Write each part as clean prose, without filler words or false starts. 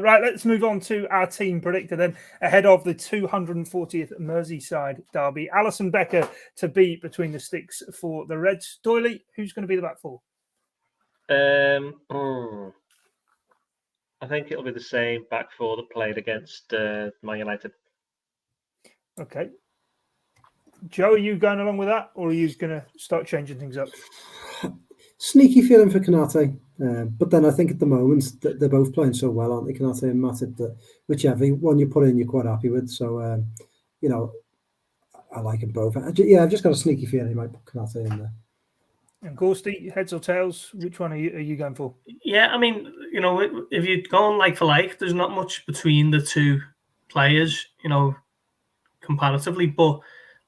Right, let's move on to our team predictor then. Ahead of the 240th Merseyside Derby, Alisson Becker to be between the sticks for the Reds. Doyley, who's going to be the back four? I think it'll be the same back four that played against Man United. Okay. Joe, are you going along with that, or are you going to start changing things up? Sneaky feeling for Konate, but then I think at the moment they're both playing so well, aren't they, Konate and Matip, that whichever one you put in, you're quite happy with. So, I like them both. I've just got a sneaky feeling he might put Konate in there. And Gorsty, heads or tails, which one are you going for? Yeah, I mean, if you're going like for like, there's not much between the two players, comparatively, but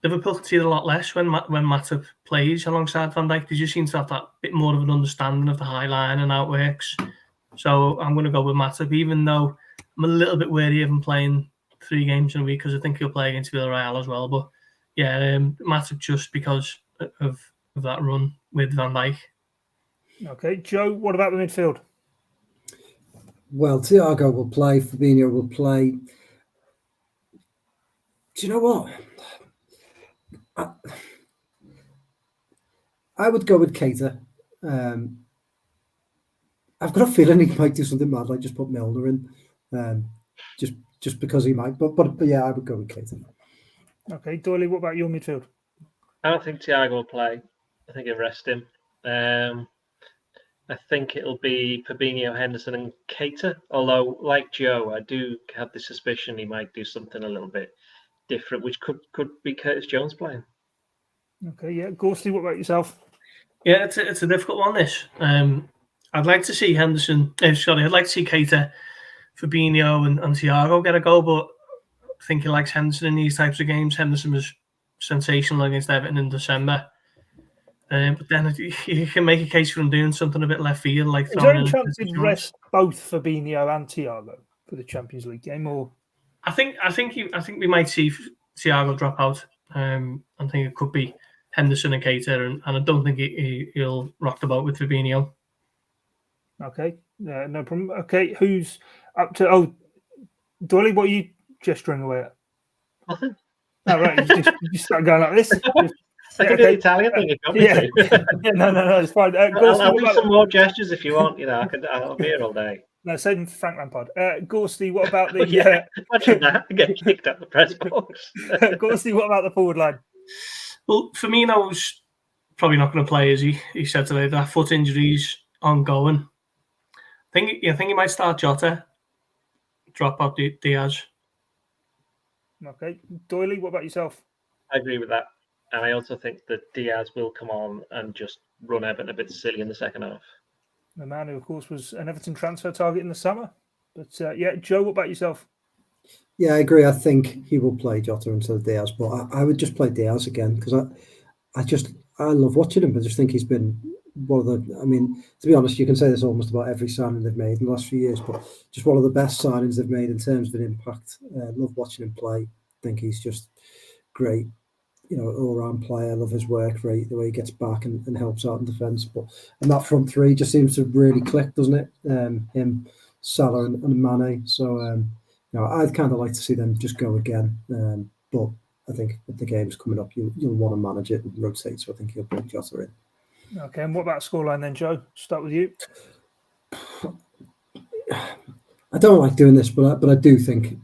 Liverpool concede a lot less when Matip plays alongside Van Dijk. They just seem to have that bit more of an understanding of the high line and how it works. So I'm going to go with Matip, even though I'm a little bit wary of him playing 3 games in a week because I think he'll play against Villarreal as well. But yeah, Matip just because of that run with Van Dijk. Okay, Joe, what about the midfield? Well, Thiago will play, Fabinho will play. Do you know what? I would go with Keita. I've got a feeling he might do something mad, like just put Milner in, just because he might. But yeah, I would go with Keita. Okay, Doyley, what about your midfield? I don't think Thiago will play. I think he'll rest him. I think it'll be Fabinho, Henderson, and Keita. Although, like Joe, I do have the suspicion he might do something a little bit different, which could be Curtis Jones playing. Okay, yeah. Gorsty, what about yourself? Yeah, it's a difficult one, this. I'd like to see I'd like to see Keita, Fabinho and Thiago get a go, but I think he likes Henderson in these types of games. Henderson was sensational against Everton in December. But then you can make a case for him doing something a bit left field. Like, is there any chance he'd rest both Fabinho and Thiago for the Champions League game? Or I think we might see Thiago drop out. I think it could be Henderson and Keita, and I don't think he'll rock the boat with Fabinho. Okay, no problem. Okay, who's up to? Oh, Dolly, what are you gesturing away at? Nothing. Oh, right, you just start going like this. I can do the Italian thing. No, it's fine. I'll do some more gestures if you want. I'll be here all day. No, same Frank Lampard. Gorsty, what about the? Imagine that getting kicked out the press box. Gorsty, what about the forward line? Well, Firmino's probably not going to play, as he said today. That foot injury's ongoing. I think he might start Jota, drop out Diaz. Okay, Doyley, what about yourself? I agree with that, and I also think that Diaz will come on and just run Everton a bit silly in the second half. The man who, of course, was an Everton transfer target in the summer. But Joe, what about yourself? Yeah, I agree. I think he will play Jota instead of Diaz, but I would just play Diaz again because I love watching him. I just think he's been one of the. I mean, to be honest, you can say this almost about every signing they've made in the last few years, but just one of the best signings they've made in terms of an impact. Love watching him play. I think he's just great. All-round player. I love his work rate, the way he gets back and helps out in defence. And that front three just seems to really click, doesn't it? Him, Salah, and Mane. So, I'd kind of like to see them just go again. But I think with the games coming up, you'll want to manage it and rotate. So I think he'll bring Jota in. Okay, and what about scoreline then, Joe? Start with you. I don't like doing this, but I do think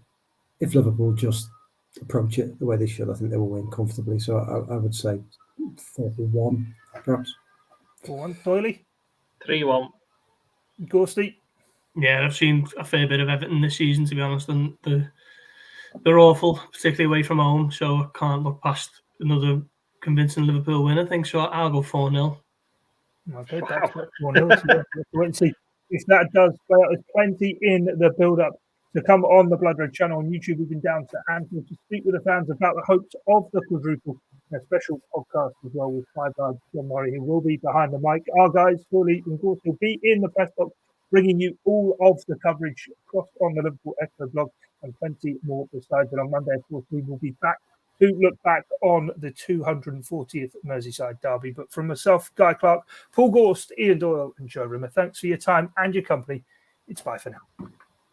if Liverpool just approach it the way they should, I think they will win comfortably. So I would say 4-1, perhaps. 4-1. Doyley? 3-1. Gorsty? Yeah, I've seen a fair bit of Everton this season, to be honest, and they're awful, particularly away from home. So I can't look past another convincing Liverpool win, I think. So I'll go 4-0. Okay, that's 4-0. So wait and see if that does play out. There's plenty in the build-up to come on the Blood Red channel on YouTube. We've been down to Anfield to speak with the fans about the hopes of the quadruple. A special podcast as well with Five-Guard John Murray, who will be behind the mic. Our guys, Doyley and Gorse, will be in the press box, bringing you all of the coverage across on the Liverpool Echo blog and plenty more besides it. On Monday, of course, we will be back to look back on the 240th Merseyside Derby. But from myself, Guy Clark, Paul Gorst, Ian Doyle and Joe Rimmer, thanks for your time and your company. It's bye for now.